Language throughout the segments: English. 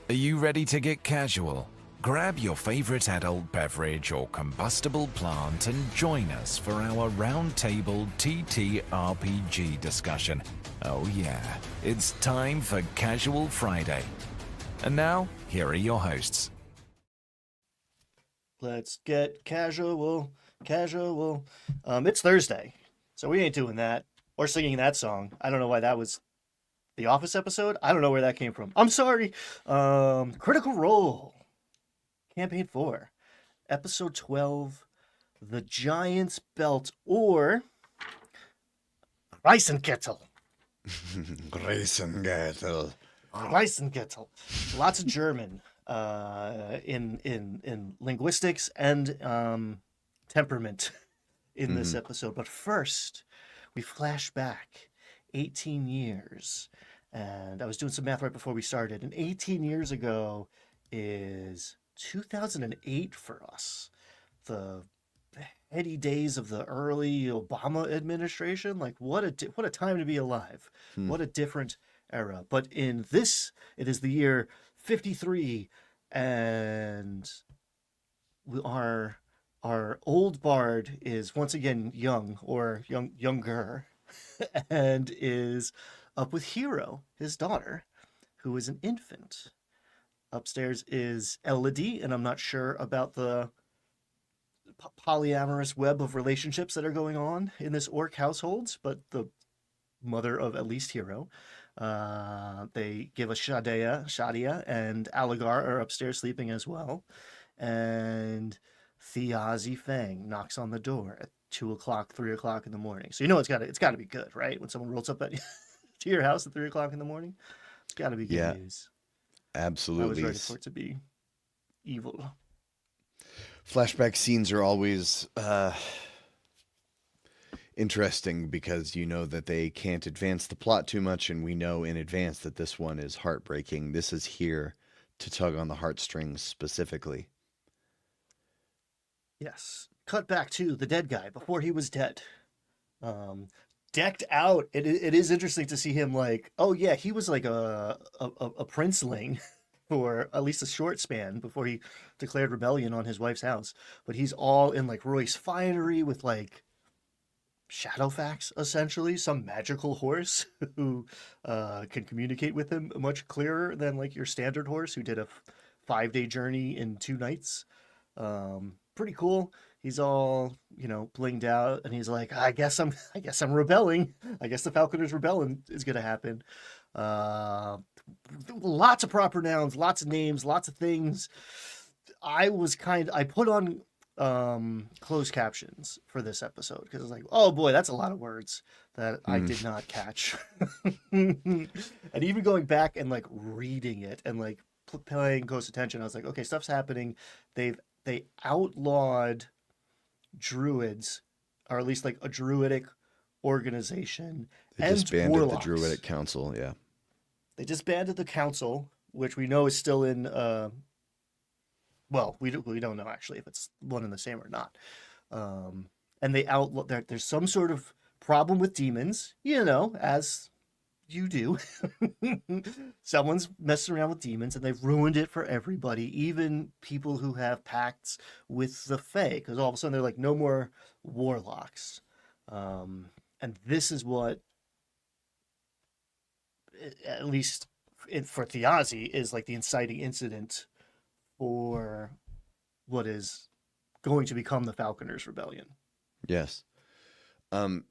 Are you ready to get casual? Grab your favorite adult beverage or combustible plant and join us for our roundtable TTRPG discussion. Oh yeah, it's time for Casual Friday. And now, here are your hosts. Let's get casual, casual. It's Thursday, so we ain't doing that or singing that song. I don't know why that was the Office episode. I don't know where that came from. I'm sorry. Critical Role, Campaign 4, Episode 12, The Giant's Belt, or Riesingürtle. Riesingürtle. Riesingürtle. Lots of German in linguistics and temperament in this episode. But first, we flash back 18 years. And I was doing some math right before we started. And 18 years ago is 2008 for us. The heady days of the early Obama administration. Like, what a time to be alive. What a different era. But in this, it is the year 53, and our old bard is once again young or younger, and is up with Hero, his daughter, who is an infant. Upstairs is Elodie, and I'm not sure about the polyamorous web of relationships that are going on in this orc household, but the mother of at least Hero. They give us Shadia, and Aligar are upstairs sleeping as well. And Thiazi Fang knocks on the door at 2 o'clock, 3 o'clock in the morning. So you know it's gotta be good, right? When someone rolls up at to your house at 3 o'clock in the morning, it's gotta be good Yeah, news. I was absolutely. ready for it to be evil. Flashback scenes are always interesting because you know that they can't advance the plot too much, and we know in advance that this one is heartbreaking. This is here to tug on the heartstrings specifically. Yes. Cut back to the dead guy before he was dead. Um, Decked out. It is interesting to see him like, oh yeah, he was like a princeling for at least a short span before he declared rebellion on his wife's house. But he's all in like Royce finery with like Shadowfax, essentially, some magical horse who can communicate with him much clearer than like your standard horse who did a 5-day journey in 2 nights. Pretty cool. He's all, blinged out, and he's like, I guess I'm rebelling. I guess the Falconer's Rebellion is gonna happen. Uh, Lots of proper nouns, lots of names, lots of things. I put on closed captions for this episode because I was like, oh boy, that's a lot of words that I Mm, did not catch. And even going back and like reading it and like paying close attention, I was like, okay, stuff's happening. They outlawed druids, or at least like a druidic organization, they and disbanded the warlocks. Druidic Council, yeah. They disbanded the council, which we know is still in. Well, we don't know actually if it's one and the same or not. And they outlaw there's some sort of problem with demons, as you do. Someone's messing around with demons, and they've ruined it for everybody, even people who have pacts with the Fae. Because all of a sudden they're like, no more warlocks. And this is what, at least for Thiazi, is like the inciting incident for what is going to become the Falconer's Rebellion. Yes.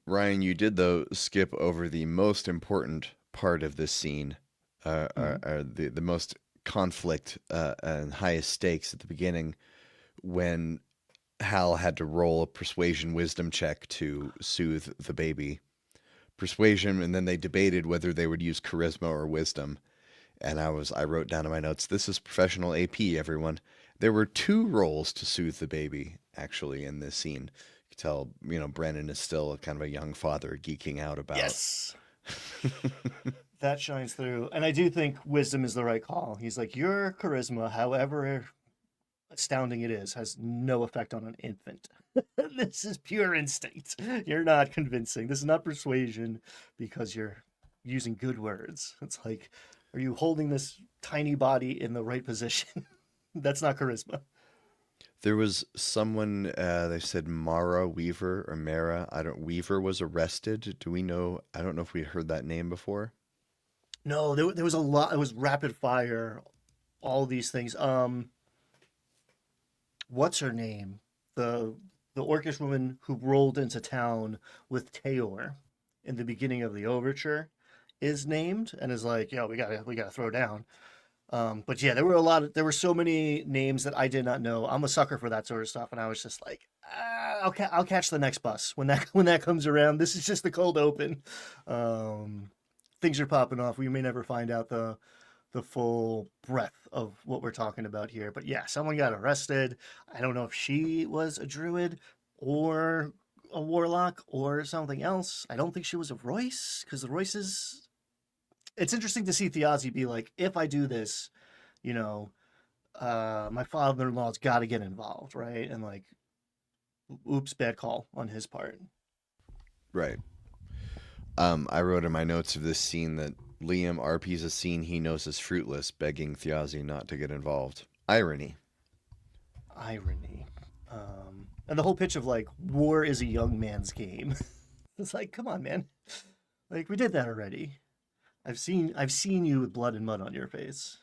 Ryan, you did though skip over the most important part of this scene, Mm-hmm. the most conflict and highest stakes at the beginning, when Hal had to roll a persuasion wisdom check to soothe the baby. Persuasion, and then they debated whether they would use charisma or wisdom. And I wrote down in my notes, this is professional AP, everyone. There were two rolls to soothe the baby, actually, in this scene. You can tell, Brennan is still kind of a young father geeking out about. Yes, that shines through. And I do think wisdom is the right call. He's like, your charisma, however astounding it is, has no effect on an infant. This is pure instinct. You're not convincing. This is not persuasion because you're using good words. It's like, are you holding this tiny body in the right position. That's not charisma. There was someone, they said Mara Weaver or Mara. Weaver was arrested. Do we know? I don't know if we heard that name before. No, there was a lot. It was rapid fire. All these things. What's her name? The the orcish woman who rolled into town with Taor in the beginning of the overture is named and is like, yeah, we gotta throw down. But yeah, there were so many names that I did not know. I'm a sucker for that sort of stuff, and I was just like, I'll catch the next bus when that when that comes around. This is just the cold open. Um, Things are popping off. We may never find out the full breadth of what we're talking about here. But yeah, someone got arrested. I don't know if she was a druid or a warlock or something else. I don't think she was a Royce because the Royces. It's interesting to see Thiazi be like, if I do this, you know, my father-in-law's got to get involved, right? And like, oops, bad call on his part. Right. I wrote in my notes of this scene that Liam RP's a scene he knows is fruitless, begging Thiazi not to get involved. Irony. Irony. And the whole pitch of like, war is a young man's game. It's like, come on, man. Like we did that already. I've seen you with blood and mud on your face.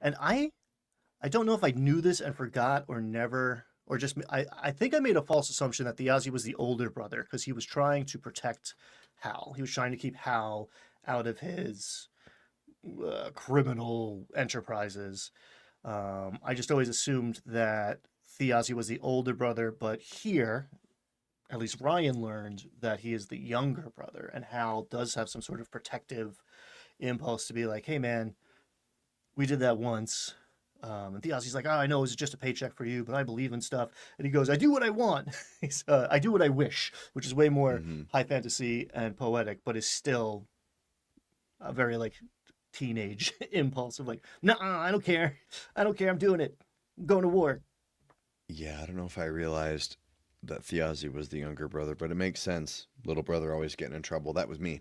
And I don't know if I knew this and forgot or never or just I think I made a false assumption that Thiazi was the older brother because he was trying to protect Hal. He was trying to keep Hal out of his criminal enterprises. I just always assumed that Thiazi was the older brother, but here, at least Ryan learned that he is the younger brother, and Hal does have some sort of protective impulse to be like, "Hey, man, we did that once." And Thiazi's like, "Oh, I know it was just a paycheck for you, but I believe in stuff." And he goes, "I do what I want." I do what I wish, which is way more Hmm. high fantasy and poetic, but is still a very like teenage impulse of like, "No, I don't care. I don't care. I'm doing it. I'm going to war." Yeah, I don't know if I realized that Thiazi was the younger brother, but it makes sense. Little brother always getting in trouble. That was me.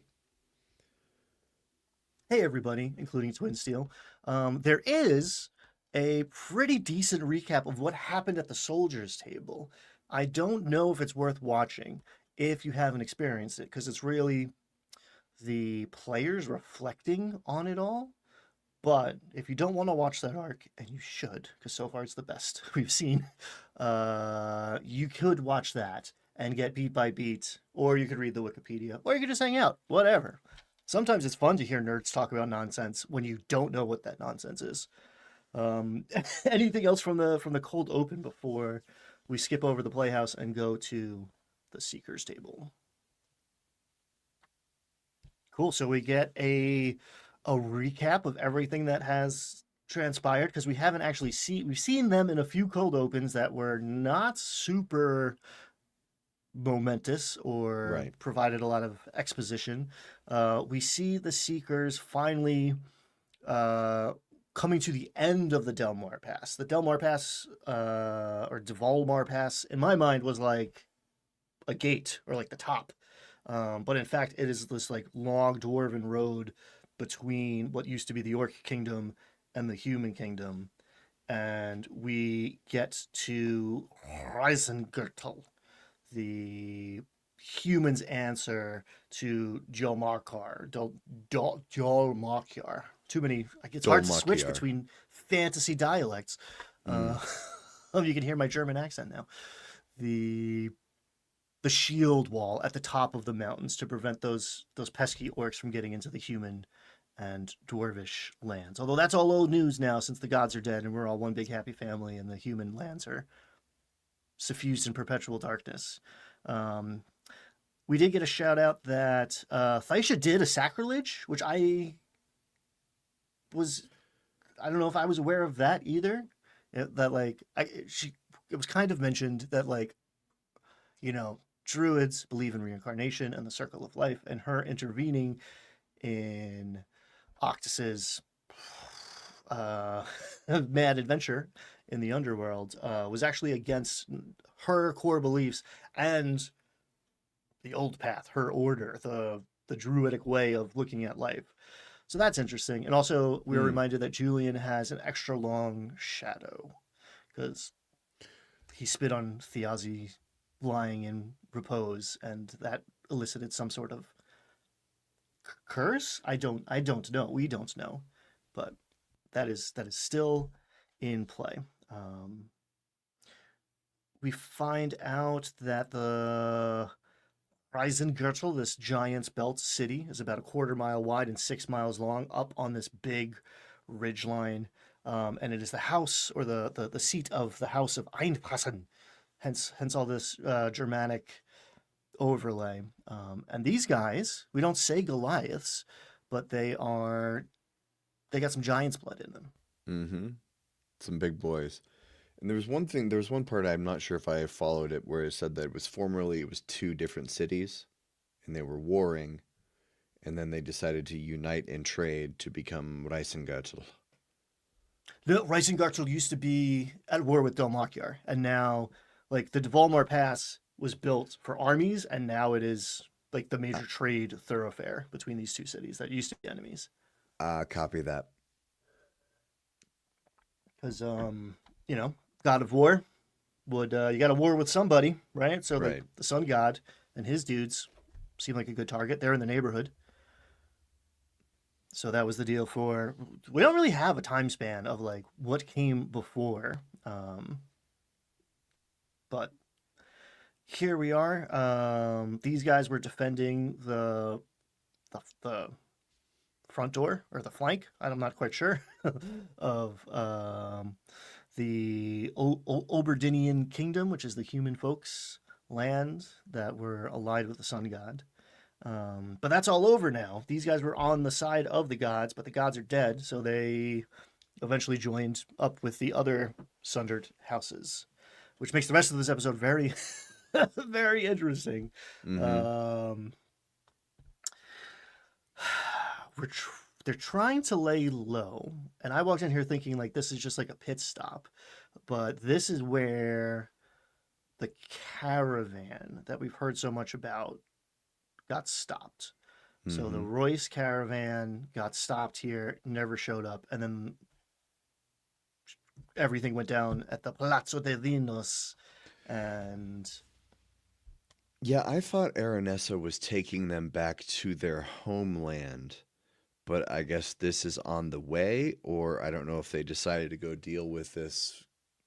Hey, everybody, including Twin Steel. There is a pretty decent recap of what happened at the soldiers' table. I don't know if it's worth watching if you haven't experienced it, because it's really the players reflecting on it all. But if you don't want to watch that arc, and you should, because so far it's the best we've seen, you could watch that and get beat by beat, or you could read the Wikipedia, or you could just hang out, whatever. Sometimes it's fun to hear nerds talk about nonsense when you don't know what that nonsense is. Um, Anything else from the cold open before we skip over the playhouse and go to the Seeker's table? Cool. So we get a recap of everything that has transpired because we haven't actually seen we've seen them in a few cold opens that were not super momentous or Right. provided a lot of exposition. We see the Seekers finally uh, coming to the end of the Delmar Pass. The Delmar Pass or Devolmar Pass, in my mind, was like a gate or like the top. But in fact, it is this like long dwarven road between what used to be the Orc Kingdom and the Human Kingdom. And we get to Riesingürtle, the humans' answer to Jolmarkar. Too many. Like, it's hard to switch Dolmakiar. between fantasy dialects. Mm. Uh, oh, you can hear my German accent now. The the shield wall at the top of the mountains to prevent those pesky orcs from getting into the human and dwarvish lands. Although that's all old news now since the gods are dead and we're all one big happy family and the human lands are suffused in perpetual darkness. Um, we did get a shout out that Thaisha did a sacrilege, which was I don't know if I was aware of that either. That like it was kind of mentioned that like you know druids believe in reincarnation and the circle of life, and her intervening in Octus's uh, mad adventure in the underworld was actually against her core beliefs and the old path, her order, the druidic way of looking at life. So that's interesting. And also, we were Hmm. reminded that Julian has an extra long shadow because he spit on Thiazi lying in repose, and that elicited some sort of curse. I don't know. We don't know, but that is still in play. Um, we find out that the Riesingürtle, this giant's belt city, is about a quarter mile wide and 6 miles long, up on this big ridge line. And it is the house or the seat of the house of Einpassen, hence all this Germanic overlay. And these guys, we don't say Goliaths, but they got some giant's blood in them. Mm-hmm. Some big boys. And there was one part I'm not sure if I followed it where it said that it was two different cities and they were warring and then they decided to unite and trade to become Riesengürtel. The Riesingürtel used to be at war with Dalmakyar, and now, like, the Dvalmar Pass was built for armies, and now it is like the major trade thoroughfare between these two cities that used to be enemies. Copy that. Because, God of War would you got a war with somebody, right? So Right. the Sun God and his dudes seem like a good target. They're in the neighborhood. So that was the deal for. We don't really have a time span of like what came before, but here we are. These guys were defending the front door or the flank. I'm not quite sure of the Oberdinian kingdom, which is the human folks' land that were allied with the sun god. But that's all over now. These guys were on the side of the gods, but the gods are dead, so they eventually joined up with the other sundered houses, which makes the rest of this episode very, very interesting. Mm-hmm. Um, they're trying to lay low, and I walked in here thinking like this is just like a pit stop, but this is where the caravan that we've heard so much about got stopped. So the Mm-hmm. Royce caravan got stopped here, never showed up, and then everything went down at the Palazzo de Vinos, and Yeah, I thought Aranessa was taking them back to their homeland, but I guess this is on the way, or I don't know if they decided to go deal with this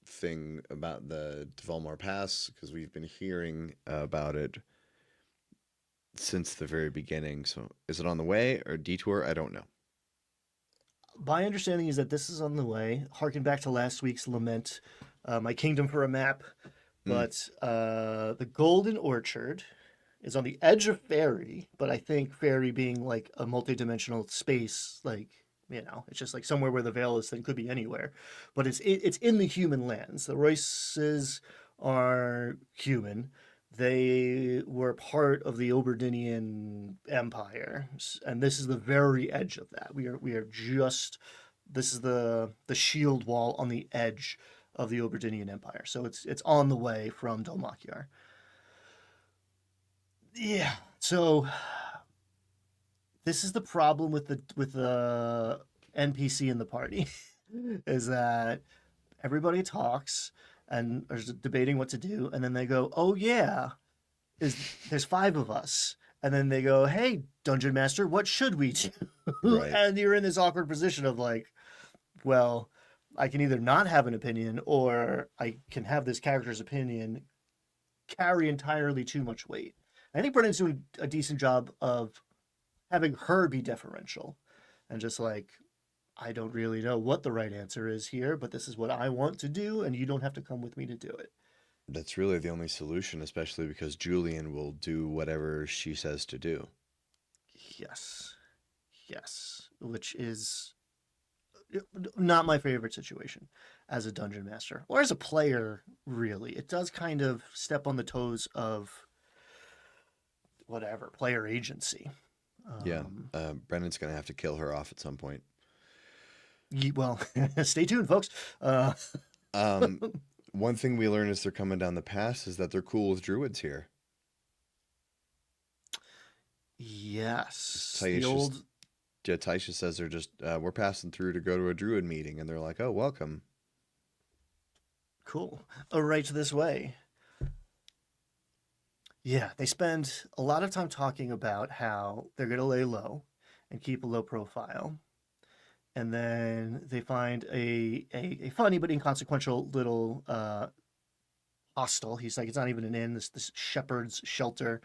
thing about the Dvalmar Pass because we've been hearing about it since the very beginning. So is it on the way or detour? I don't know. my understanding is that this is on the way. Harken back to last week's lament, my kingdom for a map. Mm, But the Golden Orchard is on the edge of Fairy, but I think Fairy being like a multi-dimensional space, like it's just like somewhere where the veil is, then could be anywhere. But it's in the human lands. The Royces are human. They were part of the Oberdinian Empire, and this is the very edge of that. We are just this is the shield wall on the edge of the Oberdinian Empire. So it's on the way from Dalmakyar. Yeah. So this is the problem with the NPC in the party is that everybody talks and is debating what to do, and then they go, "Oh yeah, is there's five of us." And then they go, "Hey, dungeon master, what should we do?" right. And you're in this awkward position of like, well, I can either not have an opinion or I can have this character's opinion carry entirely too much weight. I think Brennan's doing a decent job of having her be deferential and just like, I don't really know what the right answer is here, but this is what I want to do, and you don't have to come with me to do it. That's really the only solution, especially because Julian will do whatever she says to do. Yes. Yes. Which is not my favorite situation as a dungeon master or as a player, really. It does kind of step on the toes of whatever player agency. Yeah, Um, Brennan's gonna have to kill her off at some point. well, stay tuned, folks. Uh, Um, one thing we learn as they're coming down the pass is that they're cool with druids here. yes, the Taisha's old Taisha says they're just we're passing through to go to a druid meeting, and they're like, "Oh, welcome." Cool. Oh, right this way. Yeah, they spend a lot of time talking about how they're going to lay low and keep a low profile. And then they find a funny but inconsequential little hostel. He's like, it's not even an inn, this shepherd's shelter.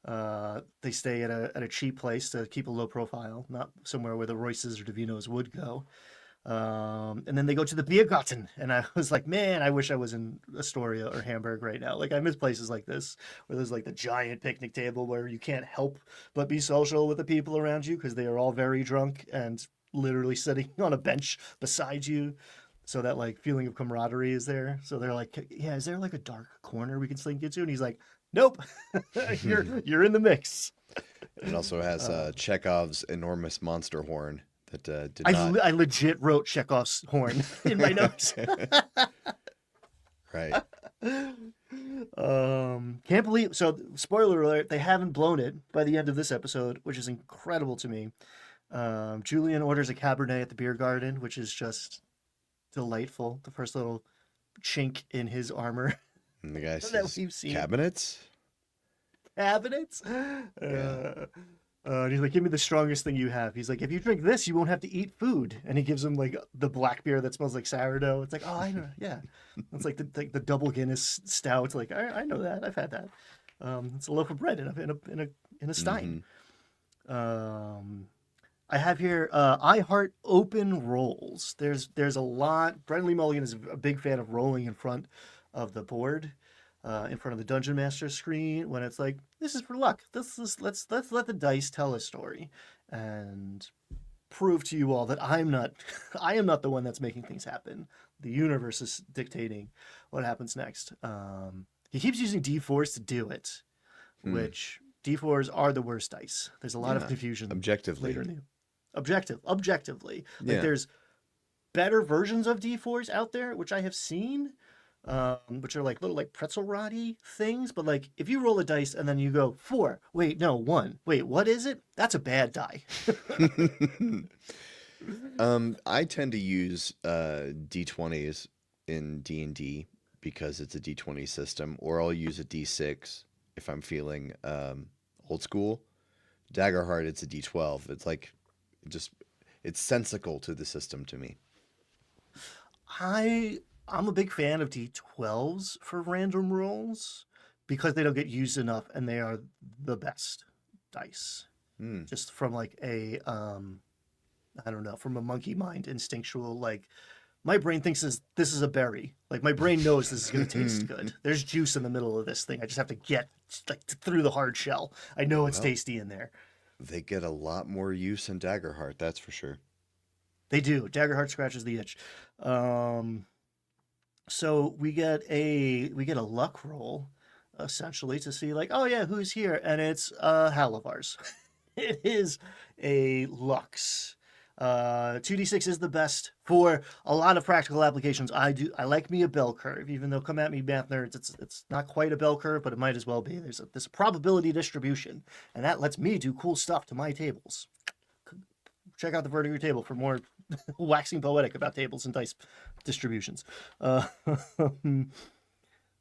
They stay at a cheap place to keep a low profile, not somewhere where the Royces or Davinos would go. And then they go to the Biergarten, and I was like, man, I wish I was in Astoria or Hamburg right now. Like I miss places like this where there's like the giant picnic table where you can't help but be social with the people around you because they are all very drunk and literally sitting on a bench beside you. So that like feeling of camaraderie is there. So they're like, yeah, is there like a dark corner we can slink into? And he's like, nope, you're in the mix. It also has Chekhov's enormous monster horn that did I, not. I legit wrote Chekhov's horn in my notes. Right. Can't believe, so spoiler alert, they haven't blown it by the end of this episode, which is incredible to me. Julian orders a Cabernet at the beer garden, which is just delightful. The first little chink in his armor And the guy that says, we've seen. "Cabinets." Cabinets. And he's like, give me the strongest thing you have. He's like, if you drink this, you won't have to eat food. And he gives him like the black beer that smells like sourdough. It's like, oh, I know, yeah. It's like the double Guinness stout. Like, I know that. I've had that. It's a loaf of bread in a stein. I have here I heart open rolls. There's a lot. Brendan Lee Mulligan is a big fan of rolling in front of the board, in front of the Dungeon Master screen when it's like, this is for luck. Let's let the dice tell a story and prove to you all that I'm not I am not the one that's making things happen. The universe is dictating what happens next. He keeps using D4s to do it, which D4s are the worst dice. There's a lot of confusion Objectively. later in the objectively. Like Yeah. there's better versions of D4s out there, which I have seen, which are like little like pretzel roddy things. But like if you roll a dice and then you go 4, wait, no, 1, wait, what is it? That's a bad die. I tend to use D20s in D&D because it's a D20 system, or I'll use a D6 if I'm feeling old school. Daggerheart, it's a D12. It's like it's sensical to the system to me. I'm a big fan of D12s for random rolls because they don't get used enough and they are the best dice. Just from like a I don't know, from a monkey mind instinctual, like my brain thinks this is a berry. Like my brain knows this is going to taste good. There's juice in the middle of this thing. I just have to get like through the hard shell. I know it's tasty in there. They get a lot more use in Daggerheart, that's for sure. They do. Daggerheart scratches the itch. So we get a luck roll, essentially, to see like, oh yeah, who's here? And it's Halivars. It is a Lux. 2d6 is the best for a lot of practical applications. I like me a bell curve, even though come at me math nerds, it's not quite a bell curve, but it might as well be. There's a probability distribution, and that lets me do cool stuff to my tables. Check out the Vertigo table for more waxing poetic about tables and dice distributions.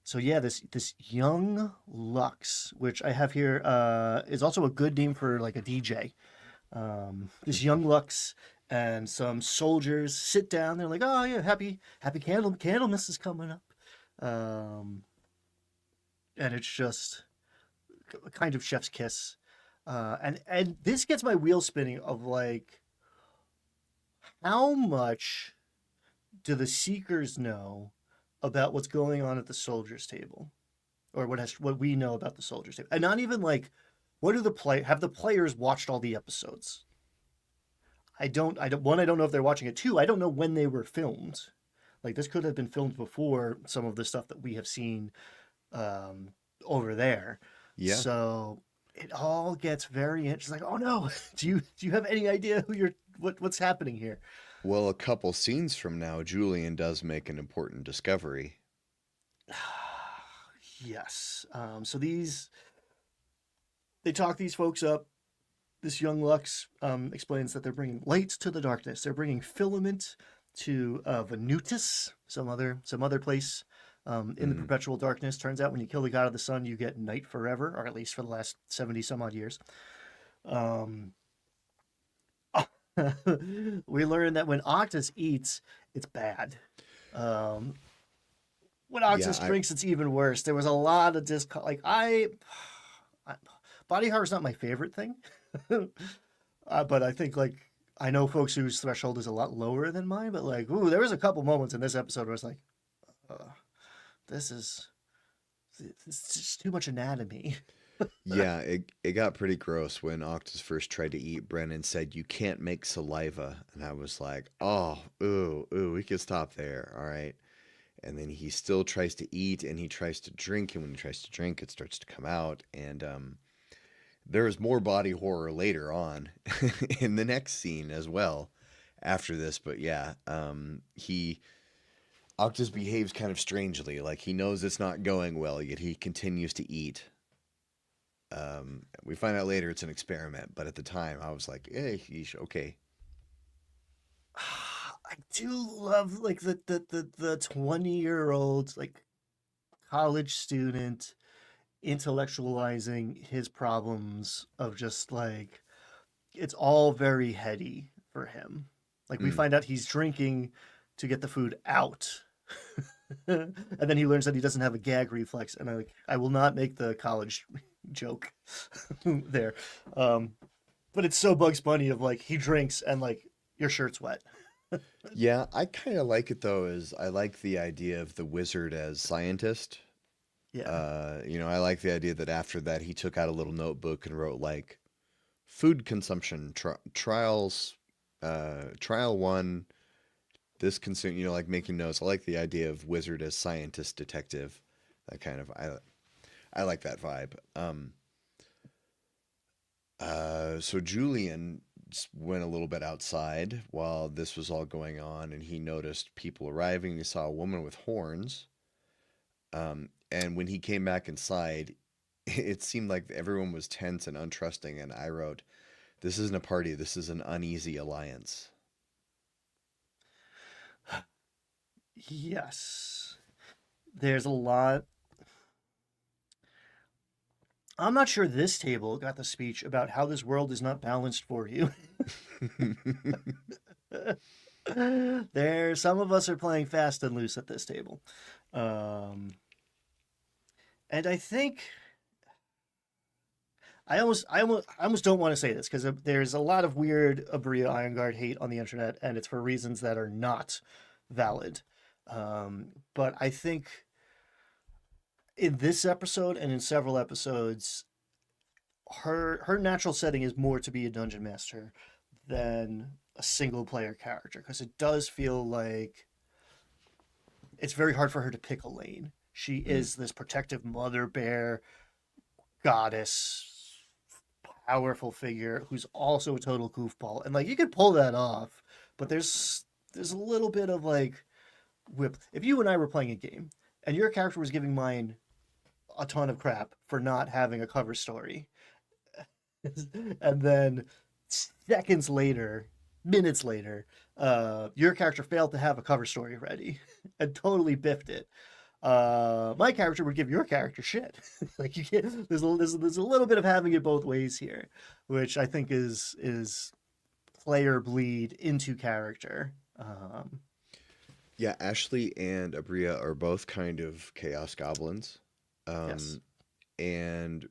So yeah, this young Lux, which I have here, is also a good name for like a DJ. This young Lux and some soldiers sit down. They're like, "Oh yeah, happy Candlemas is coming up," and it's just a kind of chef's kiss. And this gets my wheel spinning of like, how much do the Seekers know about what's going on at the soldiers' table, or what we know about the soldiers' table, and not even like, what do have the players watched all the episodes? I don't know if they're watching it. 2, I don't know when they were filmed. Like this could have been filmed before some of the stuff that we have seen over there. Yeah. So it all gets very interesting. Like, oh no, do you have any idea what's happening here? Well, a couple scenes from now, Julian does make an important discovery. Yes. So they talk these folks up. this young Lux explains that they're bringing light to the darkness. They're bringing filament to Venutis, some other place in the Mm. perpetual darkness. Turns out when you kill the god of the sun, you get night forever, or at least for the last 70 some odd years. Um, we learn that when Octus eats, it's bad. Um, when Yeah, Octus drinks, it's even worse. There was a lot of like body horror is not my favorite thing, but I think like I know folks whose threshold is a lot lower than mine. But like, ooh, there was a couple moments in this episode where I was like, uh, this is it's just too much anatomy. yeah, it got pretty gross when Octus first tried to eat. Brennan said, "You can't make saliva," and I was like, "Oh, ooh, we could stop there, all right." And then he still tries to eat and he tries to drink, and when he tries to drink, it starts to come out. And there's more body horror later on in the next scene as well after this. But yeah, he Octus behaves kind of strangely, like he knows it's not going well, yet he continues to eat. We find out later it's an experiment, but at the time I was like, "Hey, he's okay." I do love like the 20-year-old like college student intellectualizing his problems of just like it's all very heady for him. Like we Mm. find out he's drinking to get the food out. And then he learns that he doesn't have a gag reflex, and I will not make the college joke there. Um, but it's so Bugs Bunny of like he drinks and like your shirt's wet. Yeah, I kind of like it though, as I like the idea of the wizard as scientist. Yeah. I like the idea that after that he took out a little notebook and wrote like food consumption trials, trial one, this consume, like making notes. I like the idea of wizard as scientist detective. That kind of I like that vibe. So Julian went a little bit outside while this was all going on, and he noticed people arriving. He saw a woman with horns. And when he came back inside, it seemed like everyone was tense and untrusting. And I wrote, "This isn't a party. This is an uneasy alliance." Yes. There's a lot. I'm not sure this table got the speech about how this world is not balanced for you. Some of us are playing fast and loose at this table. Um, and I think I almost don't want to say this because there's a lot of weird Abria Ironguard hate on the internet, and it's for reasons that are not valid. But I think in this episode and in several episodes, her natural setting is more to be a dungeon master than a single player character because it does feel like it's very hard for her to pick a lane. She Mm. is this protective mother bear goddess, powerful figure who's also a total goofball, and like you could pull that off, but there's a little bit of like whip. If you and I were playing a game and your character was giving mine a ton of crap for not having a cover story, and then seconds later, minutes later, your character failed to have a cover story ready and totally biffed it. My character would give your character shit. Like you can't. There's a little bit of having it both ways here, which I think is player bleed into character. Yeah, Ashley and Abria are both kind of chaos goblins. Yes. Um, and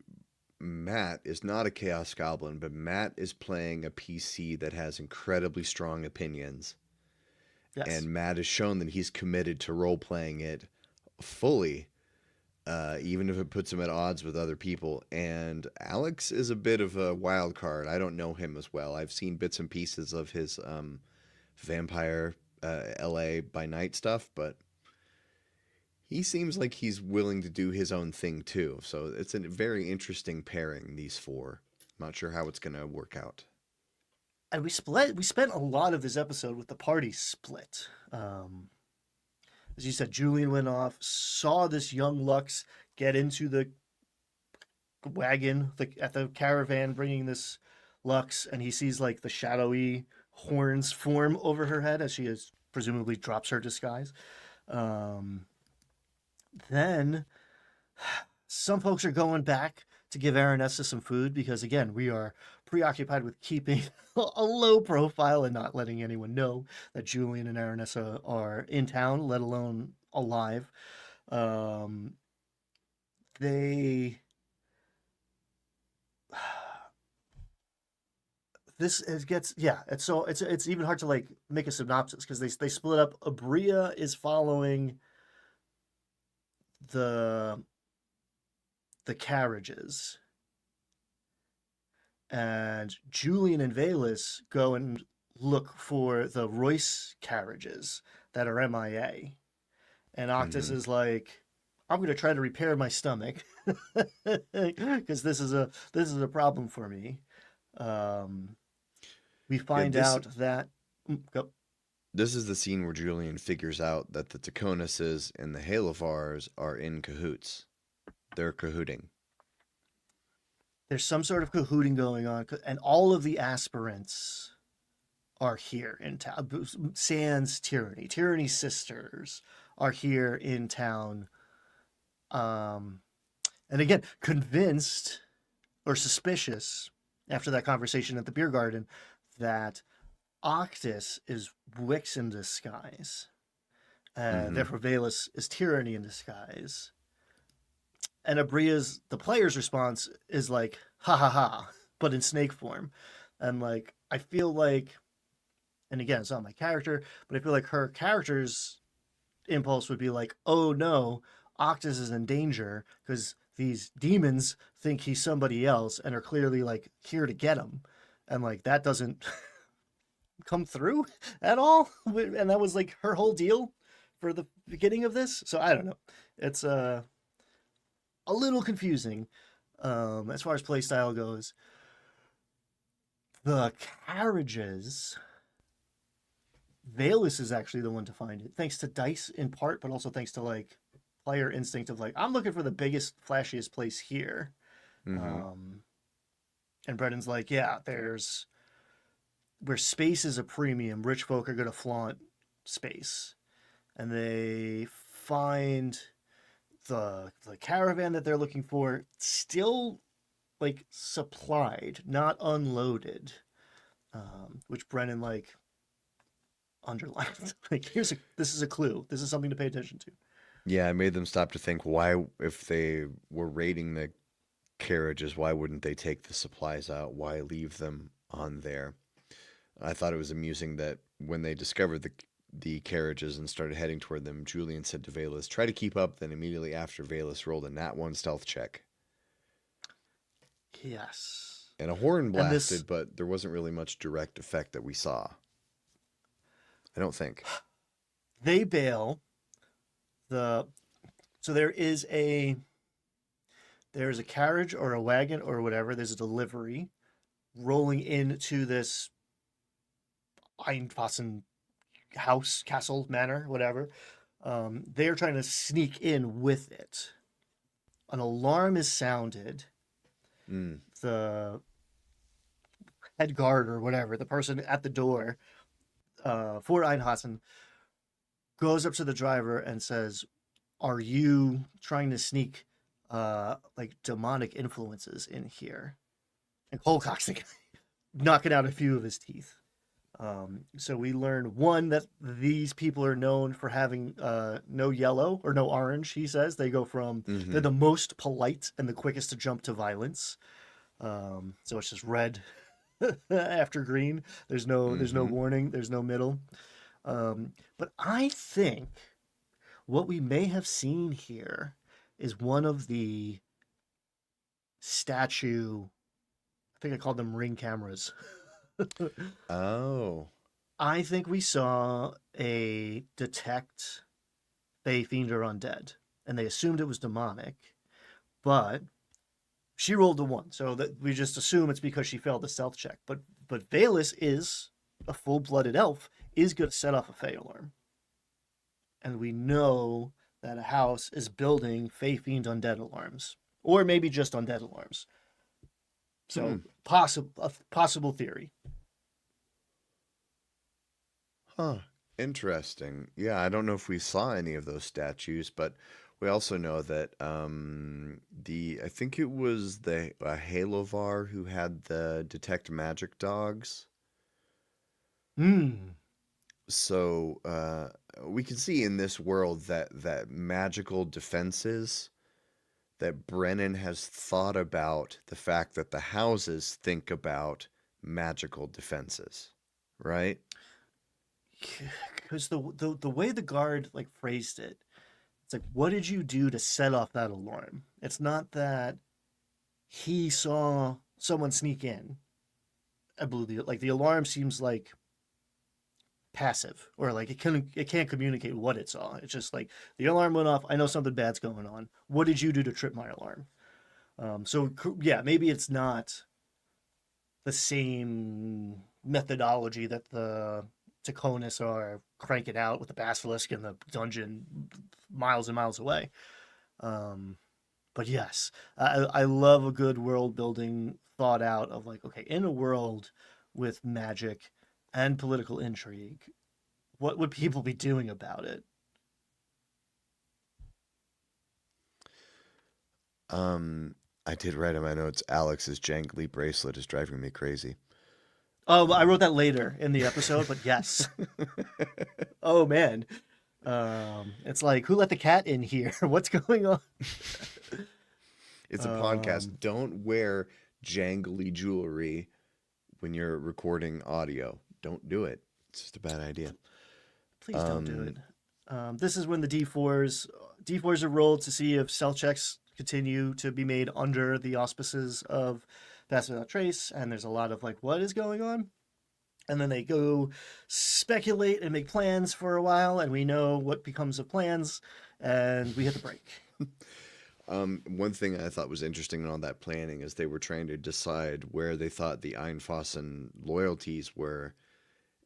Matt is not a chaos goblin, but Matt is playing a PC that has incredibly strong opinions. Yes. And Matt has shown that he's committed to role playing it fully, even if it puts him at odds with other people. And Alex is a bit of a wild card. I don't know him as well. I've seen bits and pieces of his vampire LA by night stuff, but he seems like he's willing to do his own thing too. So it's a very interesting pairing, these four. Not sure how it's going to work out. And we spent a lot of this episode with the party split. As you said, Julian went off, saw this young Lux get into the wagon at the caravan, bringing this Lux, and he sees like the shadowy horns form over her head as she is presumably drops her disguise. Um, then some folks are going back to give Aranessa some food because, again, we are preoccupied with keeping a low profile and not letting anyone know that Julian and Aranessa are in town, let alone alive. Um, they. This it gets yeah. It's even hard to like make a synopsis because they split up. Abria is following the carriages, and Julian and Valus go and look for the Royce carriages that are MIA. And Octus Hmm. is like, I'm gonna try to repair my stomach because this is a problem for me. Um, we Yeah, find this out that go, this is the scene where Julian figures out that the Taconuses and the Halivars are in cahoots. They're cahooting. there's some sort of cahooting going on, and all of the aspirants are here in town. Sans Tyranny, Tyranny's sisters are here in town. Um, and again, convinced or suspicious after that conversation at the beer garden that Octus is Wix in disguise, and Hmm. therefore Valus is Tyranny in disguise. And Abria's the player's response is like ha ha ha, but in snake form, and like I feel like, and again it's not my character, but I feel like her character's impulse would be like, oh no, Octus is in danger because these demons think he's somebody else and are clearly like here to get him, and like that doesn't come through at all. And that was like her whole deal for the beginning of this. So I don't know. It's a little confusing as far as playstyle goes. The carriages. Valus is actually the one to find it, thanks to dice in part, but also thanks to like player instinct of like I'm looking for the biggest, flashiest place here. Hmm. Um, and Brendan's like, yeah, there's where space is a premium. Rich folk are going to flaunt space, and they find the caravan that they're looking for still like supplied, not unloaded. Which Brennan like underlined. Like this is a clue. This is something to pay attention to. Yeah, I made them stop to think why, if they were raiding the carriages, why wouldn't they take the supplies out? Why leave them on there? I thought it was amusing that when they discovered the carriages and started heading toward them, Julian said to Valus, "Try to keep up." Then immediately after, Valus rolled a nat one stealth check, Yes. and a horn And this blasted, but there wasn't really much direct effect that we saw. I don't think. they bail the so there's a carriage or a wagon or whatever, there's a delivery rolling into this Einfassen house, castle, manor, whatever. They're trying to sneak in with it. An alarm is sounded. Mm. The head guard or whatever, the person at the door for Einhassen, goes up to the driver and says, "Are you trying to sneak like demonic influences in here?" And Colcock's like, knocking out a few of his teeth. So we learn one that these people are known for having no yellow or no orange. He says they go from they're Hmm. the most polite and the quickest to jump to violence. So it's just red after green. There's no Hmm. warning. There's no middle. But I think what we may have seen here is one of the statue. I think I called them ring cameras. Oh. I think we saw a detect Fey Fiend or Undead, and they assumed it was demonic, but she rolled a one, so that we just assume it's because she failed the stealth check. But Valus is a full-blooded elf, is going to set off a Fey alarm, and we know that a house is building Fey Fiend Undead alarms, or maybe just Undead alarms. Hmm. So possible theory. Huh. Interesting. Yeah, I don't know if we saw any of those statues, but we also know that the I think it was the Halovar who had the detect magic dogs. Hmm. So we can see in this world that magical defenses that Brennan has thought about the fact that the houses think about magical defenses, right? Because the way the guard like phrased it, it's like, what did you do to set off that alarm? It's not that he saw someone sneak in. I believe the alarm seems like passive, or like it can't communicate what it saw. It's just like the alarm went off. I know something bad's going on. What did you do to trip my alarm? So yeah, maybe it's not the same methodology that the Taconis are cranking out with the basilisk in the dungeon miles and miles away. Um, but yes, I love a good world building thought out of like, okay, in a world with magic and political intrigue, what would people be doing about it? Um, I did write in my notes, Alex's jangly bracelet is driving me crazy. Oh, I Um, wrote that later in the episode, but yes. Oh man. It's like, who let the cat in here? What's going on? it's a podcast. Um, Don't wear jangly jewelry when you're recording audio. Don't do it. It's just a bad idea. please don't do it. Um, This is when the D4s are rolled to see if cell checks continue to be made under the auspices of Pass Without Trace, and there's a lot of like, what is going on? And then they go speculate and make plans for a while, and we know what becomes of plans, and we hit the break. one thing I thought was interesting in all that planning is they were trying to decide where they thought the Einfassen loyalties were.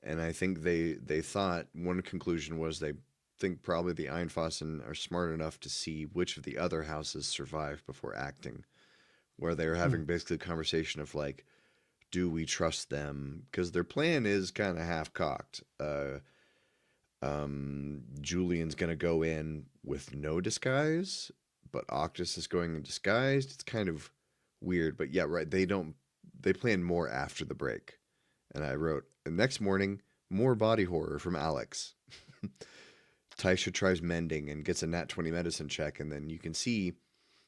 And I think they thought one conclusion was they think probably the Einfassen are smart enough to see which of the other houses survive before acting. Where they were Hmm. having basically a conversation of like, do we trust them? Because their plan is kind of half cocked. Julian's gonna go in with no disguise, but Octus is going in disguised. It's kind of weird, but yeah, right. They plan more after the break. And I wrote, the next morning, more body horror from Alex. Taisha tries mending and gets a nat 20 medicine check, and then you can see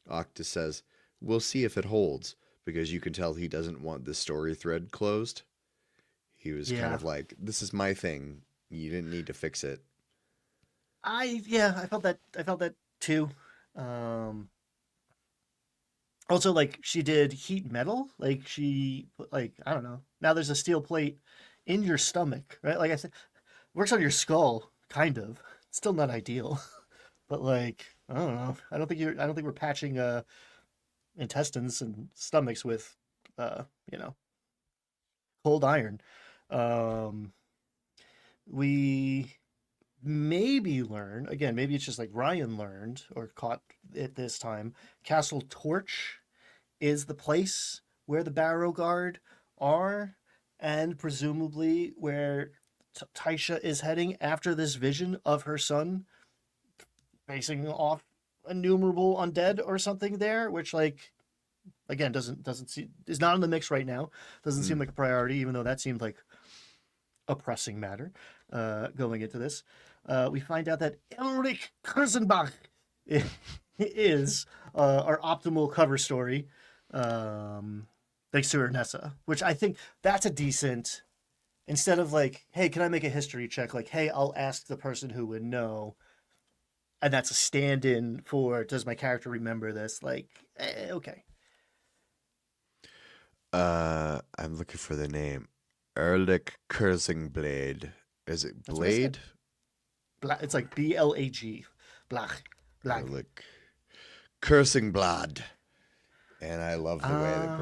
Octus says, we'll see if it holds, because you can tell he doesn't want this story thread closed. He was kind Yeah, of like, this is my thing. You didn't need to fix it. I felt that. I felt that too. Um, Also, like she did heat metal. Like she put like I don't know. Now there's a steel plate in your stomach, right? Like I said, works on your skull, kind of. Still not ideal, but like I don't know. I don't think we're patching intestines and stomachs with uh you know cold iron. Um, we maybe learn again. Maybe it's just like Ryan learned or caught it this time. Castle Torch is the place where the Barrow Guard are, and presumably where Taisha is heading after this vision of her son facing off innumerable undead or something there, which like again doesn't seem is not in the mix right now. Doesn't seem Hmm. like a priority, even though that seemed like a pressing matter going into this. We find out that Ulrich Kurzenbach is our optimal cover story, um, thanks to Ernessa, which I think that's a decent. Instead of like, hey, can I make a history check? Like, hey, I'll ask the person who would know, and that's a stand-in for does my character remember this? Like, okay, I'm looking for the name. Erlich Kurzingblade. Is it that's what I said. Blade? It's like BLAG, Blach, Blag. Erlich Kurzingblad. And I love the way that Uh,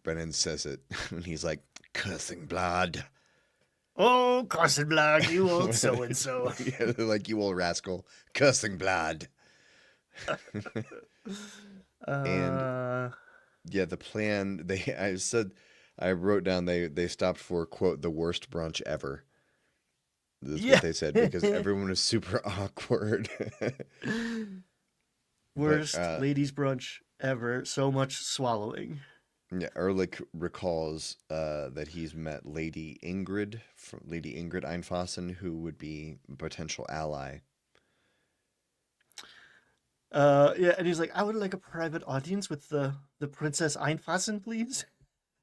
Brennan says it when he's like, Kurzingblad. oh, Carson Blag, you old so and so. Yeah, like you old rascal. Kurzingblad. And Uh, yeah, the plan. I I wrote down they stopped for quote the worst brunch ever. That's Yeah. what they said because everyone was super awkward. But Worst ladies' brunch ever. So much swallowing. yeah, Ehrlich recalls that he's met Lady Ingrid Einfassen, who would be a potential ally. Yeah, and he's like, I would like a private audience with the Princess Einfassen, please.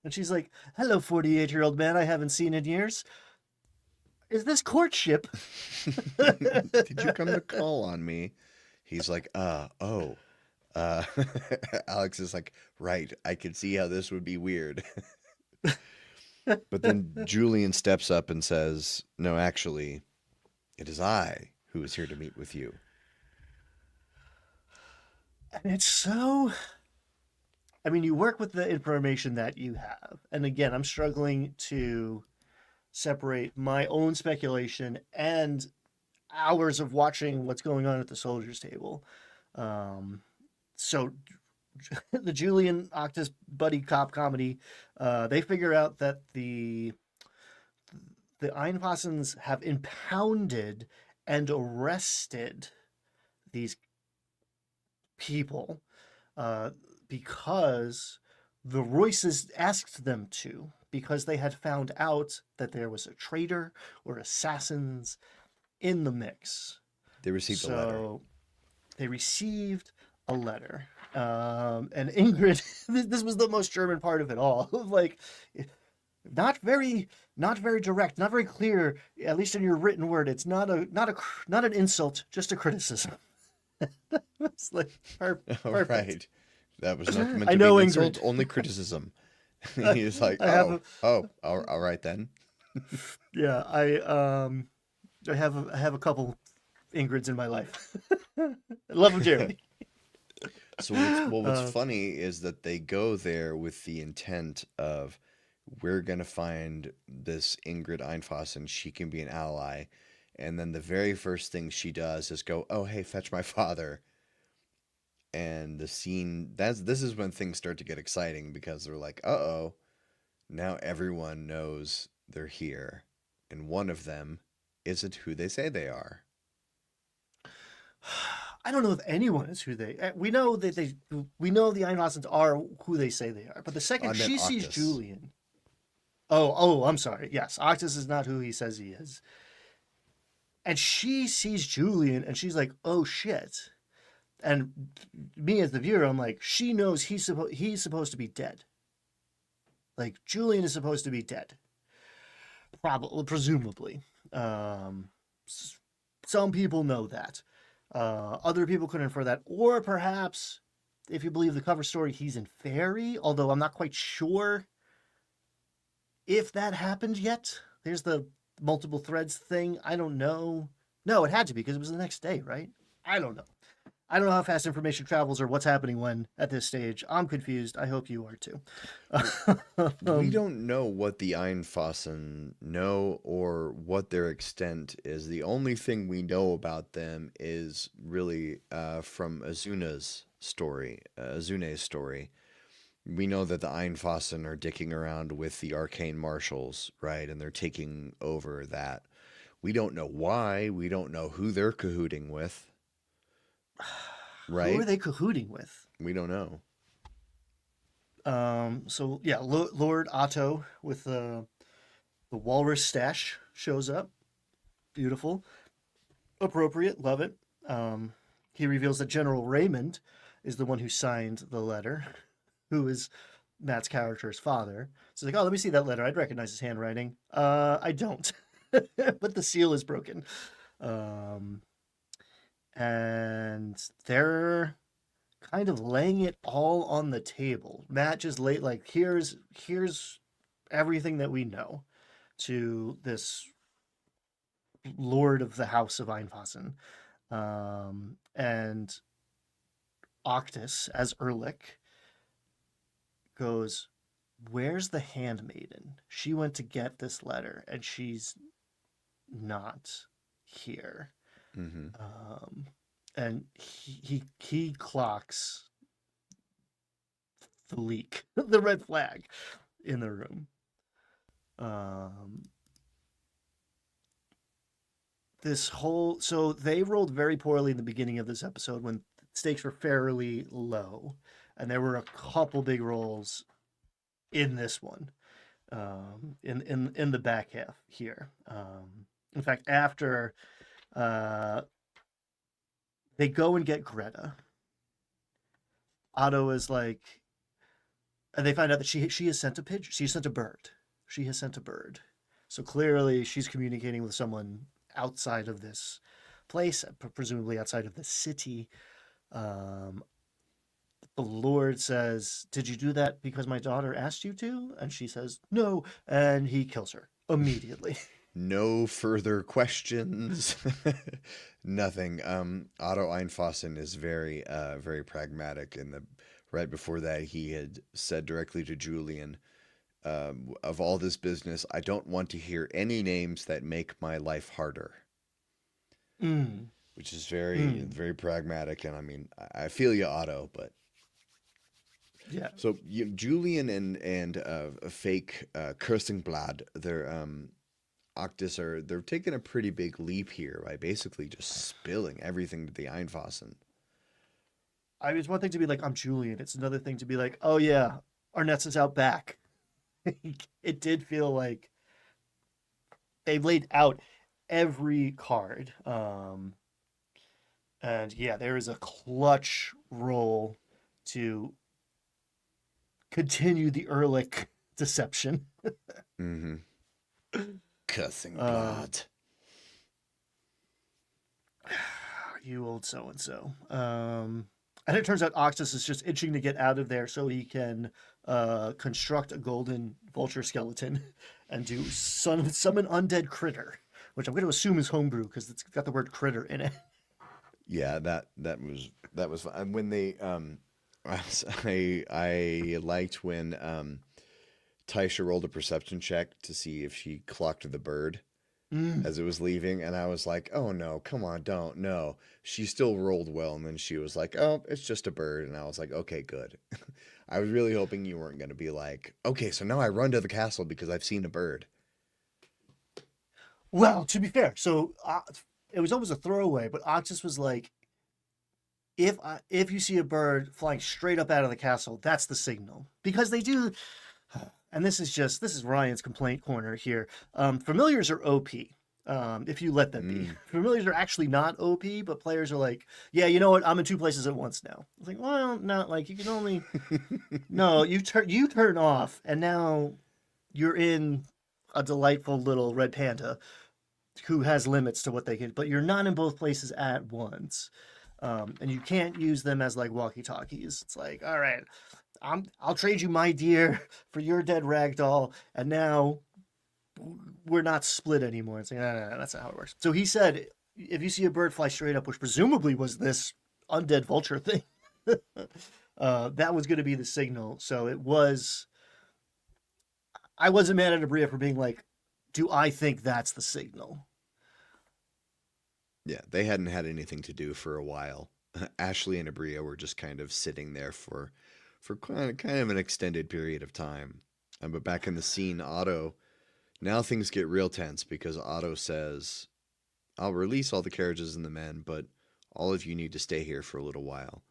And she's like, hello, 48-year-old man I haven't seen in years. Is this courtship? Did you come to call on me? He's like, oh. Uh, Alex is like, right, I could see how this would be weird. But then Julian steps up and says, no, actually, it is I who is here to meet with you. And it's so. I mean, you work with the information that you have. And again, I'm struggling to separate my own speculation and hours of watching what's going on at the soldiers' table. So the Julian Octus buddy cop comedy, they figure out that the Einfassens have impounded and arrested these people uh, because the Royces asked them to, because they had found out that there was a traitor or assassins in the mix. They received a letter. So they received a letter. And Ingrid, this was the most German part of it all. Like, not very direct, not very clear. At least in your written word, it's not an insult, just a criticism. It's like perfect. All right. That was not meant I to know be an Ingrid. insult, only criticism. He's like, I all right then. Yeah, I have a couple Ingrids in my life. I love them dearly. So what's funny is that they go there with the intent of we're gonna find this Ingrid Einfassen, she can be an ally, and then the very first thing she does is go, oh hey, fetch my father. And the scene this is when things start to get exciting because they're like, uh-oh, now everyone knows they're here, and one of them isn't who they say they are. I don't know if anyone is who we know that we know the Einhausens are who they say they are, but the second I meant she sees Octus. Julian. Oh, I'm sorry. Yes, Octus is not who he says he is. And she sees Julian and she's like, "Oh shit." And me as the viewer, I'm like, she knows he's supposed to be dead. Like Julian is supposed to be dead. Probably, presumably. Some people know that. Other people could infer that, or perhaps, if you believe the cover story, he's in Fairy. Although I'm not quite sure if that happened yet. There's the multiple threads thing. I don't know. No, it had to be because it was the next day, right? I don't know. I don't know how fast information travels or what's happening when at this stage. I'm confused. I hope you are too. We don't know what the Einfassen know or what their extent is. The only thing we know about them is really from Azune's story. We know that the Einfassen are dicking around with the arcane marshals, right? And they're taking over that. We don't know why. We don't know who they're cahooting with. Right? Who are they cahooting with? We don't know. So yeah, Lord Otto with the walrus stash shows up. Beautiful, appropriate, love it. He reveals that General Raymond is the one who signed the letter, who is Matt's character's father. So he's like, oh, let me see that letter. I'd recognize his handwriting. I don't, but the seal is broken. And they're kind of laying it all on the table. Matt just laid like, here's everything that we know to this lord of the house of Einfassen. And Octus, as Ehrlich, goes, where's the handmaiden? She went to get this letter and she's not here. Mm-hmm. And he clocks the leak, the red flag. in the room. Um, so they rolled very poorly in the beginning of this episode when stakes were fairly low, and there were a couple big rolls in this one, in the back half here. In fact, after uh, they go and get Greta, Otto is like, and they find out that she has sent a pigeon. She sent a bird. She has sent a bird. So clearly, she's communicating with someone outside of this place, presumably outside of the city. Um, the Lord says, "Did you do that because my daughter asked you to?" And she says, "No," and he kills her immediately. No further questions. Nothing. Otto Einfassen is very pragmatic. In the right before that, he had said directly to Julian, "Of all this business, I don't want to hear any names that make my life harder." Mm, Which is very mm, pragmatic. And I mean, I feel you, Otto, but yeah. so Julian and a fake Kirstenblad, they're Octus they're taking a pretty big leap here by basically just spilling everything to the Einfassen. I mean, it's one thing to be like, "I'm Julian." It's another thing to be like, "Oh yeah, Arnett's is out back." It did feel like they laid out every card. And yeah, there is a clutch roll to continue the Ehrlich deception. Mm-hmm. Cussing Um, blood. you old so and so. And it turns out Octus is just itching to get out of there so he can construct a golden vulture skeleton and do summon undead critter, which I'm going to assume is homebrew because it's got the word critter in it. Yeah, that was fun. And when they I liked when Taisha rolled a perception check to see if she clocked the bird Mm. as it was leaving, and I was like, "Oh no, come on, don't no." She still rolled well, and then she was like, "Oh, it's just a bird," and I was like, "Okay, good." I was really hoping you weren't going to be like, "Okay, so now I run to the castle because I've seen a bird." Well, to be fair, so it was almost a throwaway, but Octus was like, if you see a bird flying straight up out of the castle, that's the signal because they do. And this is Ryan's complaint corner here. Familiars are OP. If you let them be. Mm. Familiars are actually not OP, but players are like, yeah, you know what? I'm in two places at once now. It's like, well, not like you can only no, you turn off, and now you're in a delightful little red panda who has limits to what they can, but you're not in both places at once. And you can't use them as like walkie talkies. It's like, all right, I'll trade you my deer for your dead ragdoll, and now we're not split anymore. It's like, no, that's not how it works. So he said, if you see a bird fly straight up, which presumably was this undead vulture thing, that was going to be the signal. So it was. I wasn't mad at Abria for being like, do I think that's the signal? Yeah, they hadn't had anything to do for a while. Ashley and Abria were just kind of sitting there for kind of an extended period of time. But back in the scene, Otto, now things get real tense because Otto says, "I'll release all the carriages and the men, but all of you need to stay here for a little while."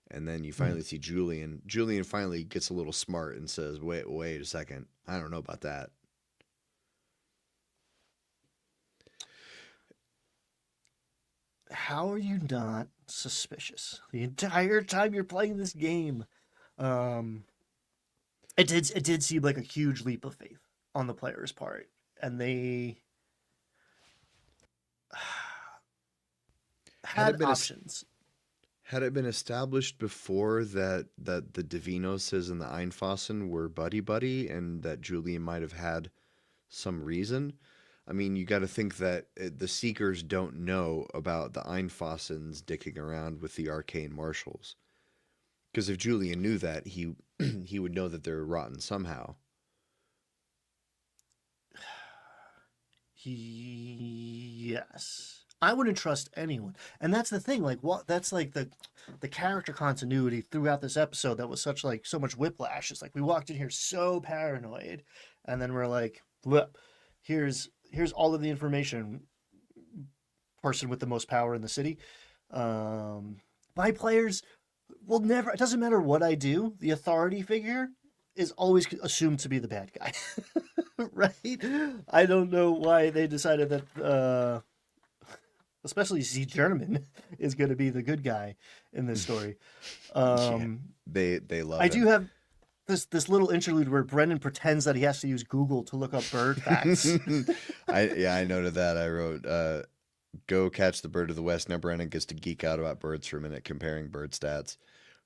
And then you finally see Julian. Julian finally gets a little smart and says, "Wait a second. I don't know about that." How are you not suspicious the entire time you're playing this game? Um, it did seem like a huge leap of faith on the player's part, and they Had it had been a options. Had it been established before that the Divinoses and the Einfassen were buddy buddy, and that Julian might have had some reason? I mean, you got to think that the Seekers don't know about the Einfassens dicking around with the arcane marshals. Because if Julian knew that, he he would know that they're rotten somehow. Yes, I wouldn't trust anyone. And that's the thing, like what that's like the character continuity throughout this episode that was such like so much whiplash. It's like we walked in here so paranoid, and then we're like, look, here's all of the information, person with the most power in the city. My players will never, it doesn't matter what I do, the authority figure is always assumed to be the bad guy. Right? I don't know why they decided that especially Z German is going to be the good guy in this story. Yeah, they love I him. do have this little interlude where Brendan pretends that he has to use Google to look up bird facts. I noted that. I wrote, "Go catch the bird of the West." Now Brennan gets to geek out about birds for a minute, comparing bird stats.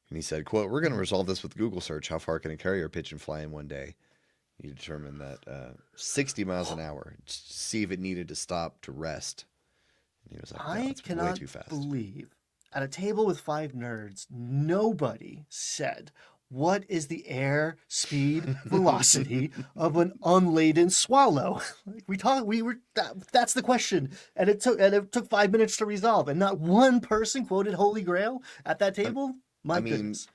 And he said, "Quote: We're going to resolve this with Google search. How far can a carrier pigeon fly in one day?" He determined that 60 miles an hour. See if it needed to stop to rest. And he was like, "No, I it's way cannot too fast." believe at a table with 5 nerds, nobody said, what is the air speed velocity of an unladen swallow? That's the question. And it took 5 minutes to resolve. And not one person quoted Holy Grail at that table. My I mean, goodness.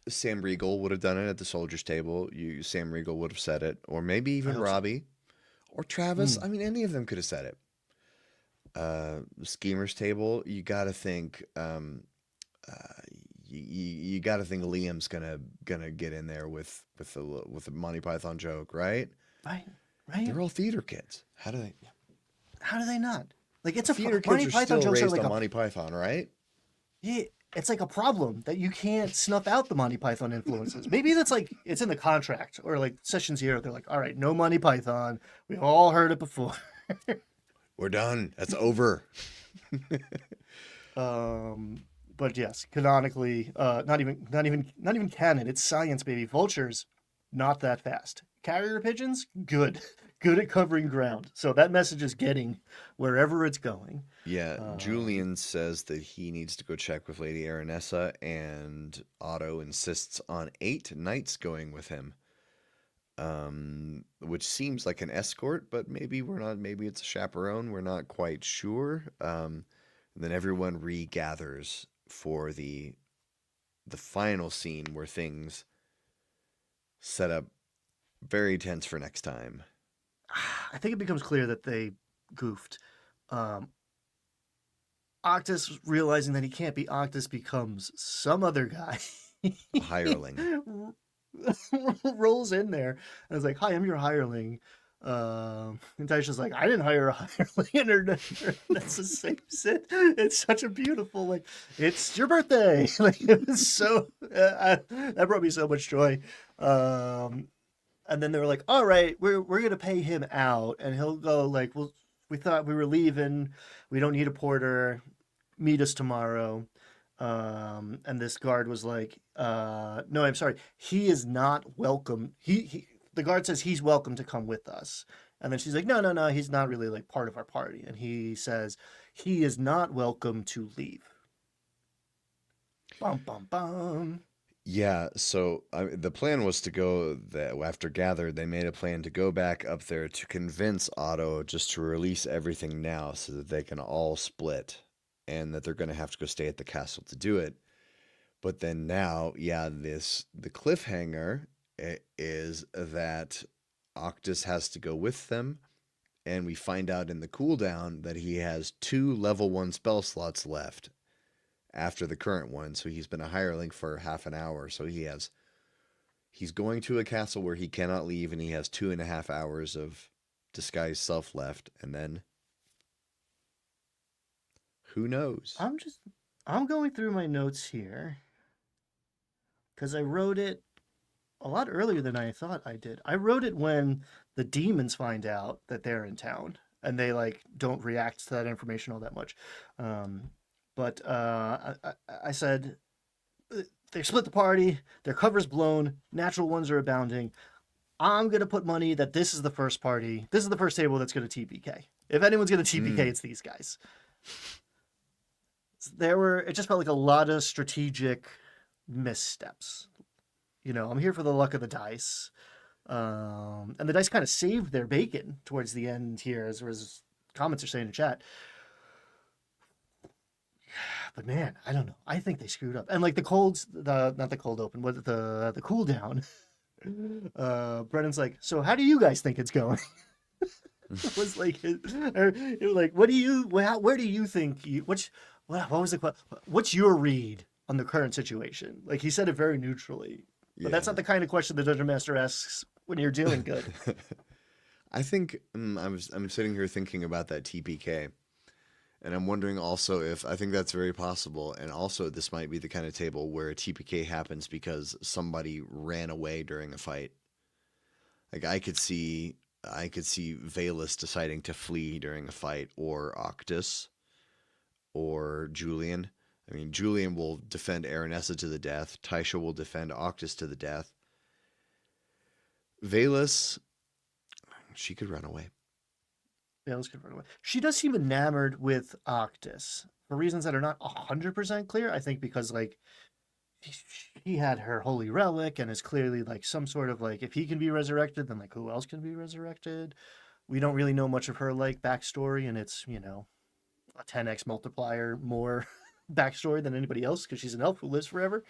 Sam Riegel would have done it at the soldiers' table. Sam Riegel would have said it, or maybe I even hope so. Robbie or Travis. Hmm. I mean, any of them could have said it. Schemers table, you got to think. You got to think Liam's gonna get in there with the Monty Python joke, right? Right. Right. They're all theater kids. How do they? How do they not? Like it's a Theater Monty kids are Python still jokes are raised like on a Monty Python, right? yeah, it's like a problem that you can't snuff out the Monty Python influences. Maybe that's like it's in the contract or like session 0. They're like, all right, no Monty Python. We've all heard it before. We're done. That's over. But yes, canonically, not even canon. It's science, baby. Vultures, not that fast. Carrier pigeons, good, good at covering ground. So that message is getting wherever it's going. Yeah, Um, Julian says that he needs to go check with Lady Aranessa, and Otto insists on 8 knights going with him. Which seems like an escort, but maybe we're not. Maybe it's a chaperone. We're not quite sure. And then everyone regathers for the final scene where things set up very tense for next time. I think it becomes clear that they goofed. Um, Octus realizing that he can't be Octus becomes some other guy. A hireling. Rolls in there and is like, "Hi, I'm your hireling." And Taisha's like, "I didn't hire a hireling," and that's the same sit. It's such a beautiful like, "It's your birthday." Like it was so that brought me so much joy. And then they were like, "All right, we're gonna pay him out," and he'll go like, "Well, we thought we were leaving. We don't need a porter. Meet us tomorrow." And this guard was like, "No, I'm sorry. He is not welcome. The guard says he's welcome to come with us." And then she's like, "No, no, no. He's not really like part of our party." And he says he is not welcome to leave. Bum bum bum. Yeah, so the plan was to go that after Gather, they made a plan to go back up there to convince Otto just to release everything now so that they can all split, and that they're going to have to go stay at the castle to do it. But then now, yeah, the cliffhanger is that Octus has to go with them, and we find out in the cooldown that he has 2 level 1 spell slots left after the current one. So he's been a hireling for half an hour. So he's going to a castle where he cannot leave, and he has 2.5 hours of disguised self left, and then who knows? I'm going through my notes here because I wrote it a lot earlier than I thought I did. I wrote it when the demons find out that they're in town and they like don't react to that information all that much. But I said they split the party, their cover's blown, natural ones are abounding. I'm gonna put money that this is the first party. This is the first table that's gonna TPK. If anyone's gonna TPK, it's these guys. It just felt like a lot of strategic missteps. You know, I'm here for the luck of the dice. And the dice kind of saved their bacon towards the end here, as comments are saying in chat. But man, I don't know. I think they screwed up. And like the colds, the not the cold open, but the cool down. Brennan's like, so how do you guys think it's going? Was like, it was like, what do you, where do you think you, what was the question? What's your read on the current situation? Like he said it very neutrally, but that's Yeah. not the kind of question the Dungeon Master asks when you're doing good. I think I'm sitting here thinking about that TPK, and I'm wondering also if I think that's very possible, and also this might be the kind of table where a TPK happens because somebody ran away during a fight. Like I could see Valus deciding to flee during a fight, or Octus, or Julian. I mean, Julian will defend Aranessa to the death. Taisha will defend Octus to the death. Valus, she could run away. Bales could run away. She does seem enamored with Octus for reasons that are not 100% clear. I think because like he had her holy relic and is clearly like some sort of like if he can be resurrected, then like who else can be resurrected? We don't really know much of her like backstory, and it's a 10x multiplier more backstory than anybody else because she's an elf who lives forever.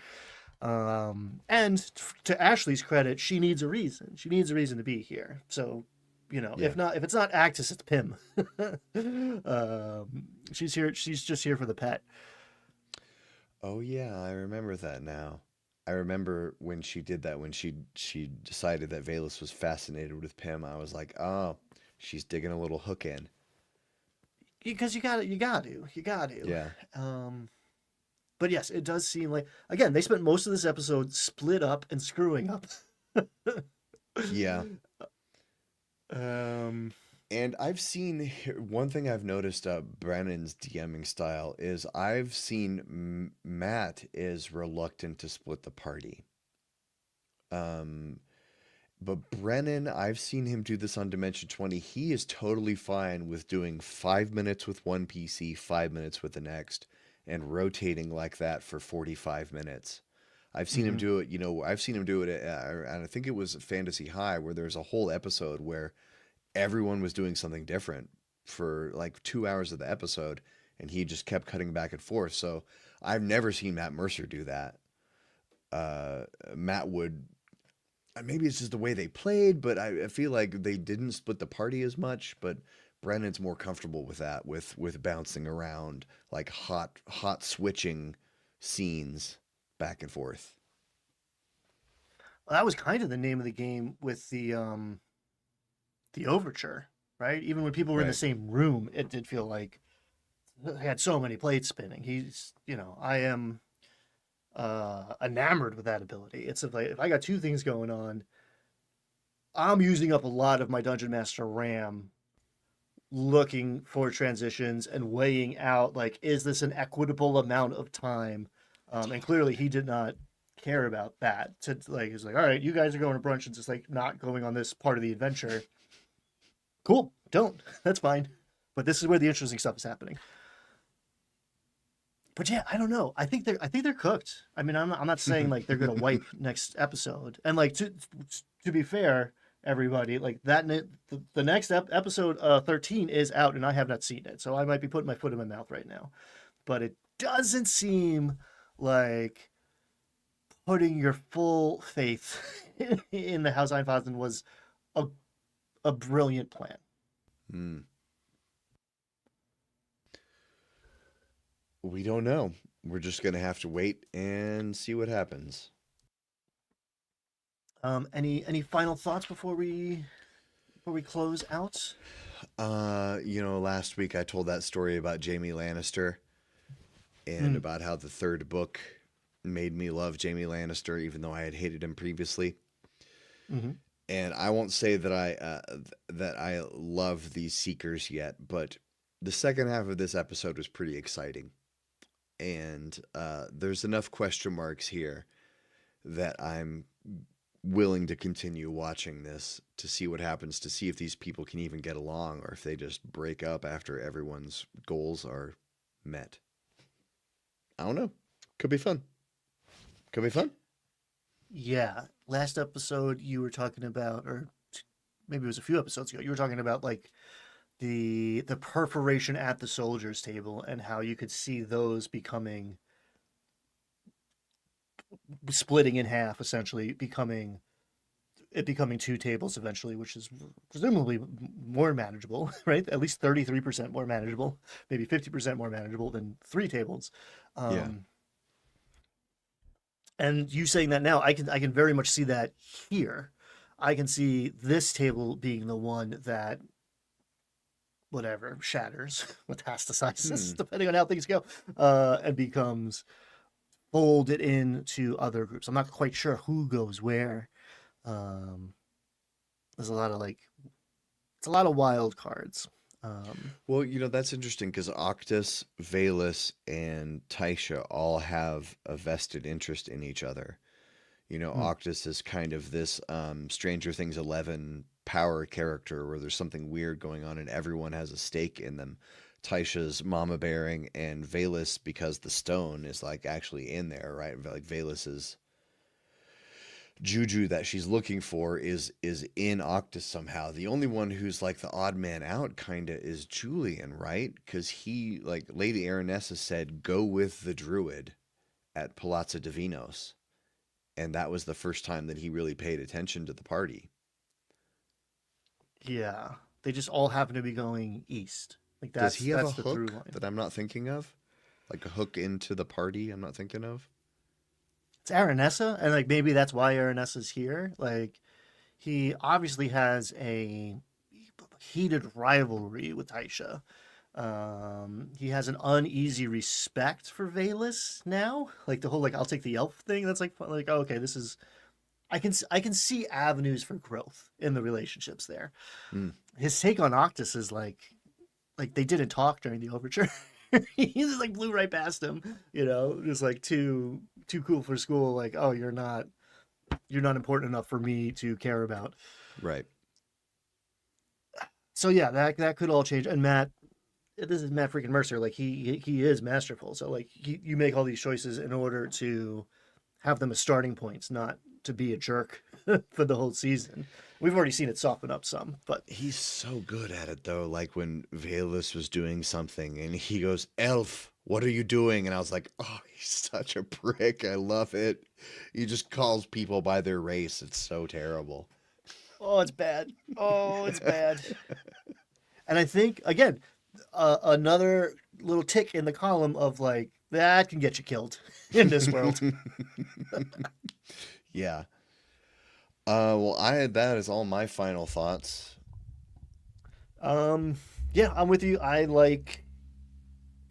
And to Ashley's credit, she needs a reason. She needs a reason to be here. So, Yeah. if it's not Actus, it's Pym. She's here. She's just here for the pet. Oh yeah, I remember that now. I remember when she did that, when she decided that Valus was fascinated with Pym. I was like, oh, she's digging a little hook in. Because you got to. Yeah. But yes, it does seem like again they spent most of this episode split up and screwing up. Yeah. Um, And I've seen one thing I've noticed Brennan's DMing style is I've seen Matt is reluctant to split the party. Um, but Brennan, I've seen him do this on Dimension 20. He is totally fine with doing 5 minutes with one PC, 5 minutes with the next, and rotating like that for 45 minutes. I've seen him do it, I've seen him do it, and I think it was Fantasy High, where there's a whole episode where everyone was doing something different for like 2 hours of the episode, and he just kept cutting back and forth. So I've never seen Matt Mercer do that. Matt would, maybe it's just the way they played, but I feel like they didn't split the party as much. But Brennan's more comfortable with that, with bouncing around, like hot switching scenes back and forth. well, that was kind of the name of the game with the overture, right? Even when people were in the Right. same room, it did feel like they had so many plates spinning. I am enamored with that ability. It's like if I got two things going on, I'm using up a lot of my Dungeon Master RAM looking for transitions and weighing out like, is this an equitable amount of time? And clearly he did not care about that. To like, he's like, all right, you guys are going to brunch and just like not going on this part of the adventure. Cool, don't. That's fine. But this is where the interesting stuff is happening. But yeah, I don't know. I think they're cooked. I mean, I'm not saying like they're gonna wipe next episode. And like to be fair, everybody, like the next episode 13 is out, and I have not seen it, so I might be putting my foot in my mouth right now. But it doesn't seem like putting your full faith in the House Einfaden was a brilliant plan. Hmm. We don't know. We're just gonna have to wait and see what happens. Any final thoughts before we close out? Last week I told that story about Jaime Lannister and about how the third book made me love Jaime Lannister, even though I had hated him previously. Mm-hmm. And I won't say that I love these Seekers yet, but the second half of this episode was pretty exciting. And there's enough question marks here that I'm willing to continue watching this to see what happens, to see if these people can even get along or if they just break up after everyone's goals are met. I don't know. Could be fun. Could be fun. Yeah. Last episode you were talking about, or maybe it was a few episodes ago, you were talking about like the perforation at the soldiers' table and how you could see those splitting in half, essentially becoming two tables eventually, which is presumably more manageable, right? At least 33% more manageable, maybe 50% more manageable than three tables. Yeah. And you saying that now, I can very much see that here. I can see this table being the one that whatever shatters, metastasizes, depending on how things go, and becomes folded into other groups. I'm not quite sure who goes where. Um, there's a lot of it's a lot of wild cards. Well, that's interesting because Octus, Valus, and Taisha all have a vested interest in each other. hmm, Octus is kind of this Stranger Things 11 power character where there's something weird going on and everyone has a stake in them. Taisha's mama bearing and Valus because the stone is like actually in there, right? Like Valus's juju that she's looking for is in Octus somehow. The only one who's like the odd man out kinda is Julian, right? Because he like Lady Aranessa said, go with the druid at Palazzo Divinos. And that was the first time that he really paid attention to the party. yeah, they just all happen to be going east. Like Does he have a that's the through hook line. that I'm not thinking of? Like a hook into the party I'm not thinking of? It's Aranessa, and like maybe that's why Aranessa's here. Like he obviously has a heated rivalry with Taisha. He has an uneasy respect for Valus now. Like the whole I'll take the elf thing. That's like oh, okay, this is I can see avenues for growth in the relationships there. Mm, His take on Octus is like they didn't talk during the overture. He just like blew right past him, just like too cool for school. Like, oh, you're not important enough for me to care about. right. So yeah, that could all change. And Matt, this is Matt freaking Mercer. Like he is masterful. So like you make all these choices in order to have them as starting points, not to be a jerk for the whole season. We've already seen it soften up some, but He's so good at it though. Like when Valus was doing something and he goes, Elf, what are you doing? And I was like, oh, he's such a prick. I love it. He just calls people by their race. It's so terrible. oh, it's bad. Oh, it's bad. And I think again, another little tick in the column of like that can get you killed in this world. Yeah. Well, that is all my final thoughts. Um, yeah, I'm with you. I like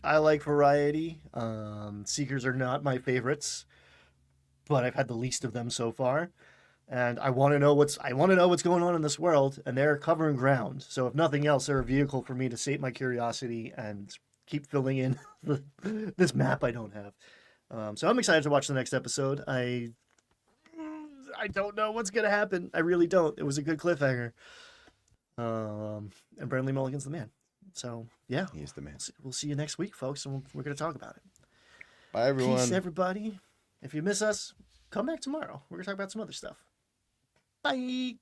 variety. Seekers are not my favorites, but I've had the least of them so far. And I want to know what's going on in this world, and they're covering ground. So if nothing else, they're a vehicle for me to sate my curiosity and keep filling in this map I don't have. So I'm excited to watch the next episode. I don't know what's gonna happen. I really don't. It was a good cliffhanger. And Brandley Mulligan's the man. So yeah, He's the man. we'll see you next week, folks, and we're gonna talk about it. Bye, everyone. Peace, everybody. If you miss us, come back tomorrow. We're gonna talk about some other stuff. Bye.